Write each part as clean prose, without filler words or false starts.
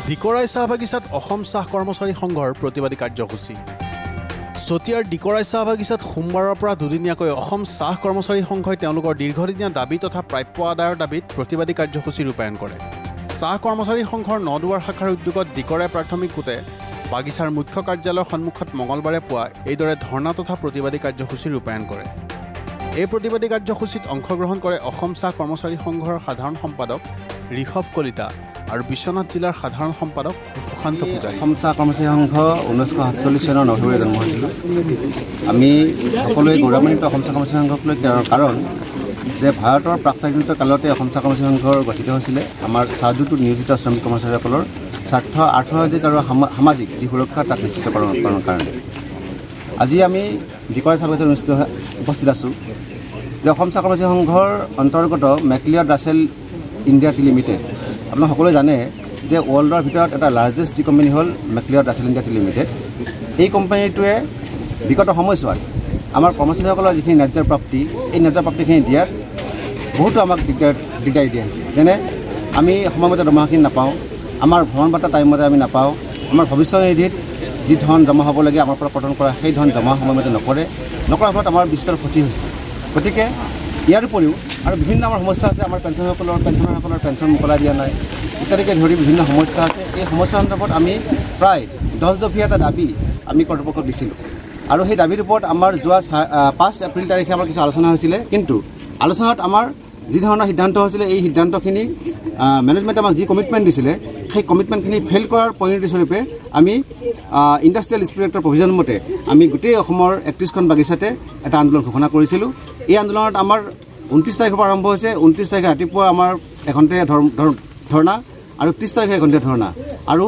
ডিকৰাই চাহ বাগিচাত অসম চাহ কৰ্মচাৰী সংঘৰ প্ৰতিবাদী কাৰ্যসূচী। চতিয়াৰ ডিকৰাই চাহ বাগিচাত সোমবাৰৰ পৰা দুদিনীয়াকৈ অসম চাহ কৰ্মচাৰী সংঘই তেওঁলোকৰ দীৰ্ঘদিনীয়া দাবী তথা প্ৰাপ্য আদায়ৰ দাবীত প্ৰতিবাদী কাৰ্যসূচী ৰূপায়ণ কৰে। চাহ কৰ্মচাৰী সংঘৰ নদুৱাৰ শাখাৰ উদ্যোগত ডিকৰাই প্ৰাথমিক গোটে বাগিচাৰ মুখ্য কাৰ্যালয়ৰ সন্মুখত মঙলবাৰে পুৱা এইদৰে ধৰ্ণা তথা প্ৰতিবাদী কাৰ্যসূচী ৰূপায়ণ কৰে। এই প্ৰতিবাদী কাৰ্যসূচীত অংশগ্ৰহণ কৰে অসম চাহ কৰ্মচাৰী সংঘৰ সাধাৰণ সম্পাদক ঋষভ কলিতা আৰু বিশ্বনাথ জিলাৰ সাধাৰণ সম্পাদক সুশান্ত পূজাৰী। অসম চাহ কৰ্মচাৰী সংঘ 1947 চনৰ নৱেম্বৰত জন্ম হৈছিলোঁ। আমি সকলোৱে গৌৰৱান্বিত অসম চাহ কৰ্মচাৰী সংঘক লৈ, কাৰণ যে ভাৰতৰ প্ৰাক স্বাধীনতা কালতে অসম চাহ কৰ্মচাৰী সংঘৰ গঠিত হৈছিলে আমাৰ চাহ উদ্যোগটোত নিয়োজিত শ্ৰমিক কৰ্মচাৰীসকলৰ স্বাৰ্থ আৰ্থসামাজিক আৰু সামাজিক যি সুৰক্ষা তাক নিশ্চিতকৰণৰ কাৰণে আজি আমি ডিকৰাই চাহ বাগিচাত উপস্থিত আছোঁ। যে অসম চাহ কৰ্মচাৰী সংঘৰ অন্তৰ্গত মেকলিয়াৰ্ড ৰাছেল ইণ্ডিয়া টি লিমিটেড, আপোনালোকে সকলোৱে জানে যে ৱৰ্ল্ডৰ ভিতৰত এটা লাৰ্জেষ্ট টি কোম্পানী হ'ল মেকলিয়াৰ্ড ৰাছেল ইণ্ডিয়া টি লিমিটেড। এই কোম্পানীটোৱে বিগত সময়ছোৱাত আমাৰ কৰ্মচাৰীসকলৰ যিখিনি ন্যায্যৰ প্ৰাপ্তি, এই ন্যায্যৰ প্ৰাপ্তিখিনি দিয়াত বহুতো আমাক দিগদাৰি দিয়া হৈছে। যেনে আমি সময়মতে দৰমহাখিনি নাপাওঁ, আমাৰ ভ্ৰমণ বাৰ্তা টাইমমতে আমি নাপাওঁ, আমাৰ ভৱিষ্যত নিধিত যি ধন জমা হ'ব লাগে আমাৰ পৰা কৰ্তন কৰা সেই ধন জমা সময়মতে নকৰাৰ ফলত আমাৰ বিস্তৰ ক্ষতি হৈছে। গতিকে ইয়াৰ উপৰিও আৰু বিভিন্ন আমাৰ সমস্যা আছে। আমাৰ পেঞ্চনাৰসকলৰ পেঞ্চন মোকলাই দিয়া নাই ইত্যাদিকে ধৰি বিভিন্ন সমস্যা আছে। এই সমস্যা সন্দৰ্ভত আমি প্ৰায় 10 দফীয়া এটা দাবী আমি কৰ্তৃপক্ষক দিছিলোঁ আৰু সেই দাবীৰ ওপৰত আমাৰ যোৱা 5 এপ্ৰিল তাৰিখে আমাৰ কিছু আলোচনা হৈছিলে। কিন্তু আলোচনাত আমাৰ যি ধৰণৰ সিদ্ধান্ত হৈছিলে, এই সিদ্ধান্তখিনি মেনেজমেণ্টে আমাক যি কমিটমেণ্ট দিছিলে সেই কমিটমেণ্টখিনি ফেইল কৰাৰ পৰিণতি স্বৰূপে আমি ইণ্ডাষ্ট্ৰিয়েল স্পিৰিট এক্টৰ প্ৰভিজন মতে আমি গোটেই অসমৰ 31খন বাগিচাতে এটা আন্দোলন ঘোষণা কৰিছিলোঁ। এই আন্দোলনত আমাৰ 29 তাৰিখৰ পৰা আৰম্ভ হৈছে। 29 তাৰিখে ৰাতিপুৱা আমাৰ এঘণ্টীয়া ধৰ্ণা আৰু 30 তাৰিখে এঘণ্টীয়া ধৰ্ণা, আৰু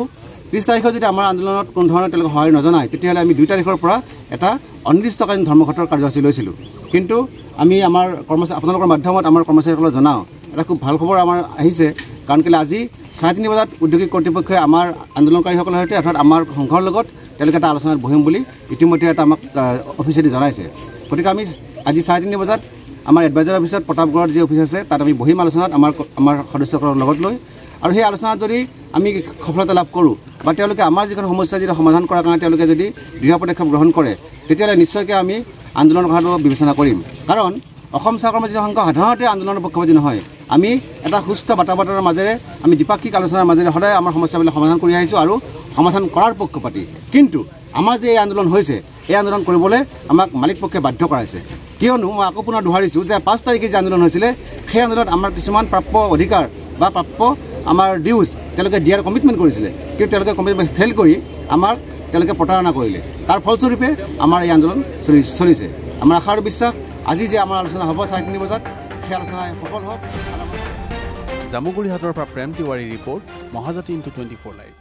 30 তাৰিখে যদি আমাৰ আন্দোলনত কোনো ধৰণৰ তেওঁলোকে সহায় নজনায় তেতিয়াহ'লে আমি 2 তাৰিখৰ পৰা এটা অনিৰ্দিষ্টকালীন ধৰ্মঘটৰ কাৰ্যসূচী লৈছিলোঁ। কিন্তু আমি আমাৰ আপোনালোকৰ মাধ্যমত আমাৰ কৰ্মচাৰীসকলক জনাওঁ, এটা খুব ভাল খবৰ আমাৰ আহিছে। কাৰণ কেলৈ আজি 3:30 বজাত উদ্যোগিক কৰ্তৃপক্ষই আমাৰ আন্দোলনকাৰীসকলৰ সৈতে অৰ্থাৎ আমাৰ সংঘৰ লগত তেওঁলোকে এটা আলোচনাত বহিম বুলি ইতিমধ্যে এটা আমাক অফিচেদি জনাইছে। গতিকে আমি আজি 3:30 বজাত আমাৰ এডভাইজাৰ অফিচত প্ৰতাপগড়ত যি অফিচ আছে তাত আমি বহিম আলোচনাত আমাৰ সদস্যসকলৰ লগত লৈ। আৰু সেই আলোচনাত যদি আমি সফলতা লাভ কৰোঁ বা তেওঁলোকে আমাৰ যিখন সমস্যা যিটো সমাধান কৰাৰ কাৰণে তেওঁলোকে যদি দৃঢ় পদক্ষেপ গ্ৰহণ কৰে তেতিয়াহ'লে নিশ্চয়কৈ আমি আন্দোলন কৰাটো বিবেচনা কৰিম। কাৰণ অসম চাহ কৰ্মচাৰী সংঘ সাধাৰণতে আন্দোলনৰ পক্ষপাতী নহয়। আমি এটা সুস্থ বাতাবৰণৰ মাজেৰে আমি দ্বিপাক্ষিক আলোচনাৰ মাজেৰে সদায় আমাৰ সমস্যাবিলাক সমাধান কৰি আহিছোঁ আৰু সমাধান কৰাৰ পক্ষপাতী। কিন্তু আমাৰ যে এই আন্দোলন হৈছে, এই আন্দোলন কৰিবলৈ আমাক মালিক পক্ষে বাধ্য কৰাইছে। কিয়নো মই আকৌ পুনৰ দোহাৰিছোঁ যে 5 তাৰিখে যে আন্দোলন হৈছিলে সেই আন্দোলনত আমাৰ কিছুমান প্ৰাপ্য অধিকাৰ বা প্ৰাপ্য আমাৰ ডিউজ তেওঁলোকে দিয়াৰ কমিটমেণ্ট কৰিছিলে, কিন্তু তেওঁলোকে কমিটমেণ্ট ফেইল কৰি তেওঁলোকে প্ৰতাৰণা কৰিলে। তাৰ ফলস্বৰূপে আমাৰ এই আন্দোলন চলিছে। আমাৰ আশা আৰু বিশ্বাস আজি যে আমাৰ আলোচনা হ'ব 3:30 বজাত, সেই আলোচনা সফল হওক। জামুগুৰিহাটৰ পৰা প্ৰেম তিৱাৰীৰ ৰিপৰ্ট, মহাজাতি ইনটু 24 লাইভ।